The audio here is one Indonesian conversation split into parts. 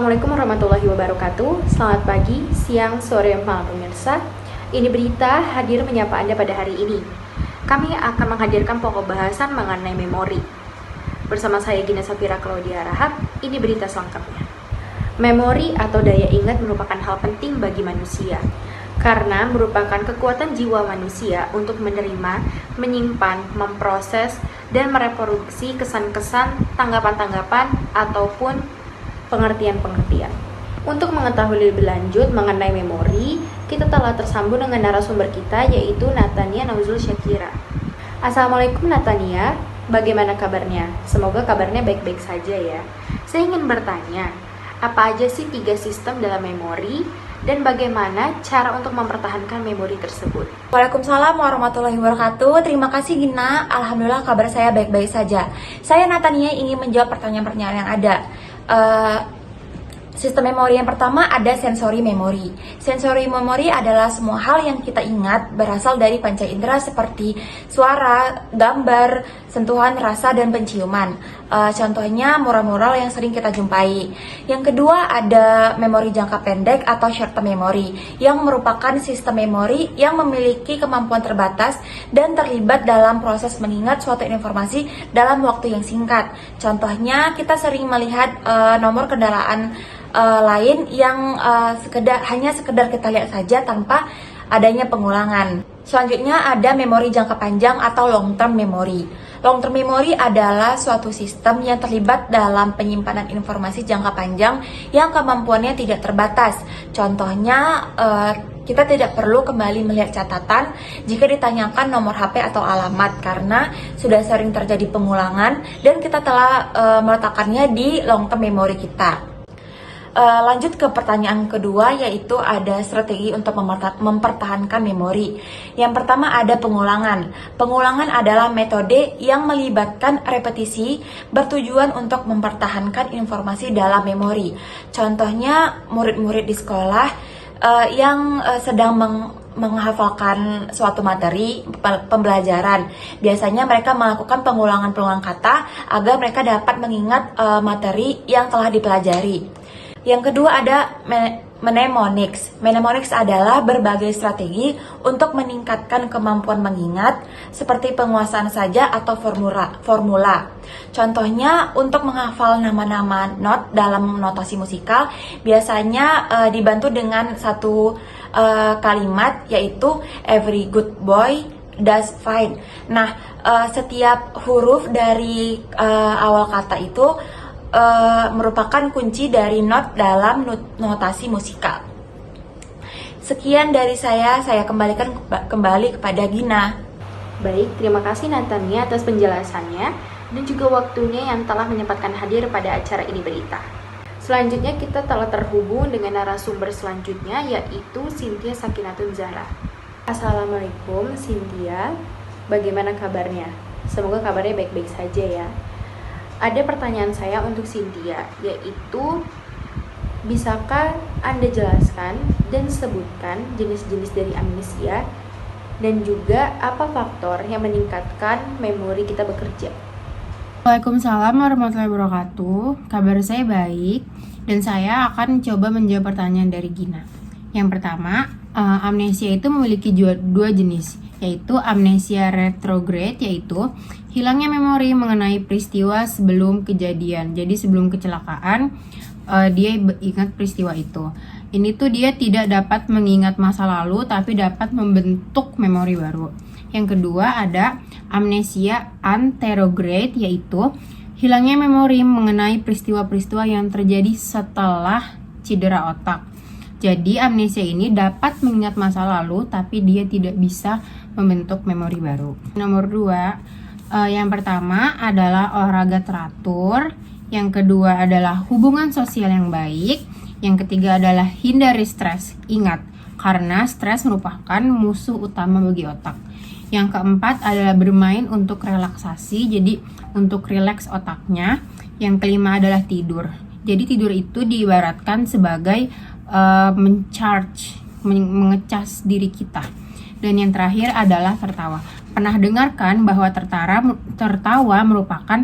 Assalamualaikum warahmatullahi wabarakatuh. Selamat pagi, siang, sore, malam pemirsa. Ini berita hadir menyapa Anda pada hari ini. Kami akan menghadirkan pokok bahasan mengenai memori. Bersama saya Gina Safira Claudia Rahab, ini berita selengkapnya. Memori atau daya ingat merupakan hal penting bagi manusia karena merupakan kekuatan jiwa manusia untuk menerima, menyimpan, memproses, dan mereproduksi kesan-kesan, tanggapan-tanggapan, ataupun pengertian-pengertian. Untuk mengetahui lebih lanjut mengenai memori, kita telah tersambung dengan narasumber kita, yaitu Natania Nauzul Syakira. Assalamualaikum Natania, bagaimana kabarnya? Semoga kabarnya baik-baik saja ya. Saya ingin bertanya, apa aja sih 3 sistem dalam memori dan bagaimana cara untuk mempertahankan memori tersebut? Waalaikumsalam warahmatullahi wabarakatuh. Terima kasih Gina. Alhamdulillah kabar saya baik-baik saja. Saya Natania ingin menjawab pertanyaan-pertanyaan yang ada. Sistem memori yang pertama ada sensory memory. Sensory memory adalah semua hal yang kita ingat berasal dari panca indera seperti suara, gambar, sentuhan, rasa, dan penciuman. Contohnya mural-mural yang sering kita jumpai. Yang kedua ada memori jangka pendek atau short term memory, yang merupakan sistem memori yang memiliki kemampuan terbatas dan terlibat dalam proses mengingat suatu informasi dalam waktu yang singkat. Contohnya kita sering melihat nomor kendaraan lain yang hanya sekedar kita lihat saja tanpa adanya pengulangan. Selanjutnya ada memori jangka panjang atau long term memory. Long term memory adalah suatu sistem yang terlibat dalam penyimpanan informasi jangka panjang yang kemampuannya tidak terbatas. Contohnya kita tidak perlu kembali melihat catatan jika ditanyakan nomor HP atau alamat karena sudah sering terjadi pengulangan dan kita telah meletakkannya di long term memory kita. Lanjut ke pertanyaan kedua, yaitu ada strategi untuk mempertahankan memori. Yang pertama ada pengulangan. Pengulangan adalah metode yang melibatkan repetisi bertujuan untuk mempertahankan informasi dalam memori. Contohnya murid-murid di sekolah yang sedang menghafalkan suatu materi pembelajaran. Biasanya mereka melakukan pengulangan-pengulangan kata agar mereka dapat mengingat materi yang telah dipelajari. Yang kedua ada mnemonics. Mnemonics adalah berbagai strategi untuk meningkatkan kemampuan mengingat seperti penguasaan saja atau formula. Contohnya untuk menghafal nama-nama not dalam notasi musikal biasanya dibantu dengan satu kalimat, yaitu every good boy does fine. Nah, setiap huruf dari awal kata itu merupakan kunci dari not dalam notasi musikal. Sekian dari saya kembalikan kembali kepada Gina. Baik, terima kasih Natania atas penjelasannya dan juga waktunya yang telah menyempatkan hadir pada acara ini berita. Selanjutnya kita telah terhubung dengan narasumber selanjutnya, yaitu Cynthia Sakinatun Zahra. Assalamualaikum Cynthia, bagaimana kabarnya? Semoga kabarnya baik-baik saja ya. Ada pertanyaan saya untuk Cynthia, yaitu bisakah Anda jelaskan dan sebutkan jenis-jenis dari amnesia dan juga apa faktor yang meningkatkan memori kita bekerja? Waalaikumsalam warahmatullahi wabarakatuh. Kabar saya baik dan saya akan coba menjawab pertanyaan dari Gina. Yang pertama, amnesia itu memiliki dua jenis, yaitu amnesia retrograde, yaitu hilangnya memori mengenai peristiwa sebelum kejadian. Jadi sebelum kecelakaan dia ingat peristiwa itu. Ini tuh dia tidak dapat mengingat masa lalu tapi dapat membentuk memori baru. Yang kedua ada amnesia anterograde, yaitu hilangnya memori mengenai peristiwa-peristiwa yang terjadi setelah cedera otak. Jadi amnesia ini dapat mengingat masa lalu tapi dia tidak bisa membentuk memori baru. Nomor 2, yang pertama adalah olahraga teratur. Yang kedua adalah hubungan sosial yang baik. Yang ketiga adalah hindari stres. Ingat, karena stres merupakan musuh utama bagi otak. Yang keempat adalah bermain untuk relaksasi, jadi untuk rileks otaknya. Yang kelima adalah tidur. Jadi tidur itu diibaratkan sebagai mengecas diri kita. Dan yang terakhir adalah tertawa. Pernah dengarkan bahwa tertawa merupakan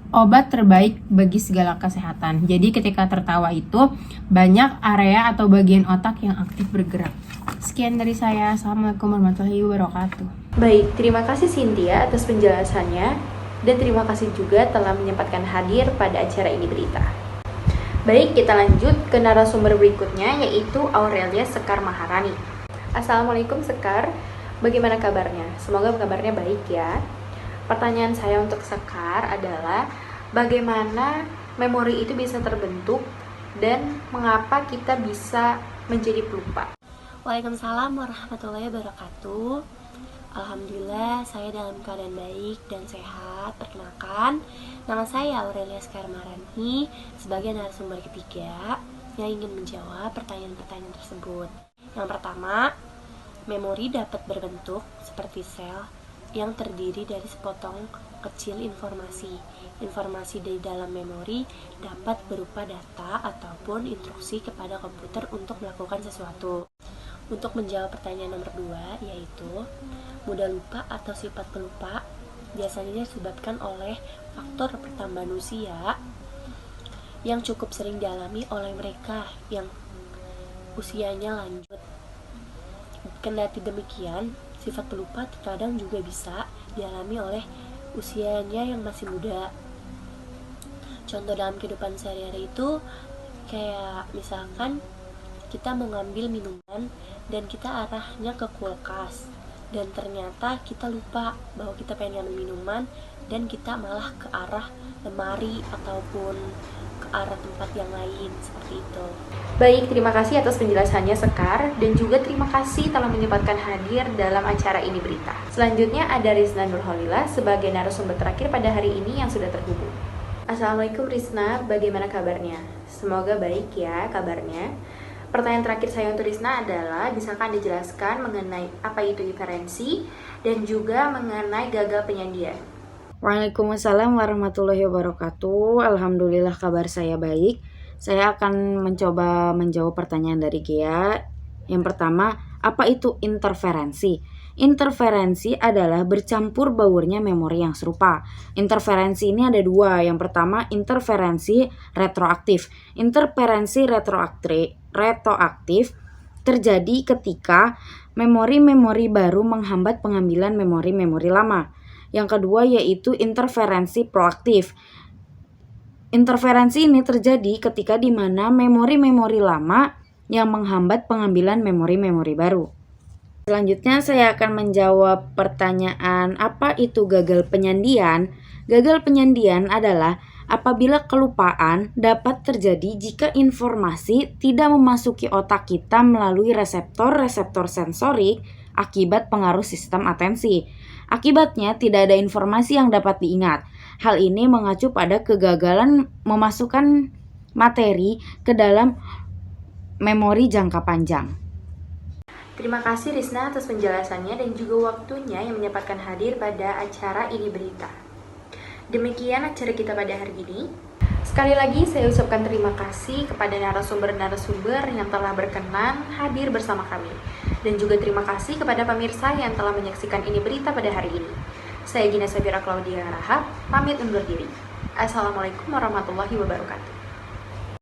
obat terbaik bagi segala kesehatan. Jadi ketika tertawa itu banyak area atau bagian otak yang aktif bergerak. Sekian dari saya. Assalamualaikum warahmatullahi wabarakatuh. Baik, terima kasih Cynthia atas penjelasannya dan terima kasih juga telah menyempatkan hadir pada acara ini berita. Baik, kita lanjut ke narasumber berikutnya yaitu Aurelia Sekar Maharani. Assalamualaikum Sekar, bagaimana kabarnya? Semoga kabarnya baik ya. Pertanyaan saya untuk Sekar adalah bagaimana memori itu bisa terbentuk dan mengapa kita bisa menjadi pelupa? Waalaikumsalam warahmatullahi wabarakatuh. Alhamdulillah saya dalam keadaan baik dan sehat. Perkenalkan, nama saya Aurelia Sekar Maharani sebagai narasumber ketiga yang ingin menjawab pertanyaan-pertanyaan tersebut. Yang pertama, memori dapat berbentuk seperti sel yang terdiri dari sepotong kecil informasi. Informasi di dalam memori dapat berupa data ataupun instruksi kepada komputer untuk melakukan sesuatu. Untuk menjawab pertanyaan nomor 2, yaitu mudah lupa atau sifat pelupa biasanya disebabkan oleh faktor pertambahan usia yang cukup sering dialami oleh mereka yang usianya lanjut. Kendati demikian, sifat pelupa terkadang juga bisa dialami oleh usianya yang masih muda. Contoh dalam kehidupan sehari-hari itu kayak misalkan kita mengambil minuman dan kita arahnya ke kulkas dan ternyata kita lupa bahwa kita pengen ngambil minuman dan kita malah ke arah lemari ataupun ke arah tempat yang lain, seperti itu. Baik, terima kasih atas penjelasannya Sekar dan juga terima kasih telah menyempatkan hadir dalam acara ini berita. Selanjutnya ada Rizna Nurholila sebagai narasumber terakhir pada hari ini yang sudah terhubung. Assalamualaikum Rizna, bagaimana kabarnya? Semoga baik ya kabarnya. Pertanyaan terakhir saya untuk Rizna adalah, bisakah Anda jelaskan mengenai apa itu hiperensi dan juga mengenai gagal penyandian? Waalaikumsalam warahmatullahi wabarakatuh. Alhamdulillah kabar saya baik. Saya akan mencoba menjawab pertanyaan dari Gia. Yang pertama, apa itu interferensi? Interferensi adalah bercampur baurnya memori yang serupa. Interferensi ini ada dua. Yang pertama, interferensi retroaktif. Interferensi retroaktif terjadi ketika memori-memori baru menghambat pengambilan memori-memori lama. Yang kedua yaitu interferensi proaktif. Interferensi ini terjadi ketika di mana memori-memori lama yang menghambat pengambilan memori-memori baru. Selanjutnya saya akan menjawab pertanyaan apa itu gagal penyandian. Gagal penyandian adalah apabila kelupaan dapat terjadi jika informasi tidak memasuki otak kita melalui reseptor-reseptor sensorik akibat pengaruh sistem atensi. Akibatnya tidak ada informasi yang dapat diingat. Hal ini mengacu pada kegagalan memasukkan materi ke dalam memori jangka panjang. Terima kasih Rizna atas penjelasannya dan juga waktunya yang menyempatkan hadir pada acara ini berita. Demikian acara kita pada hari ini. Sekali lagi saya ucapkan terima kasih kepada narasumber-narasumber yang telah berkenan hadir bersama kami. Dan juga terima kasih kepada pemirsa yang telah menyaksikan ini berita pada hari ini. Saya Gina Sabira Claudia Rahab, pamit undur diri. Assalamualaikum warahmatullahi wabarakatuh.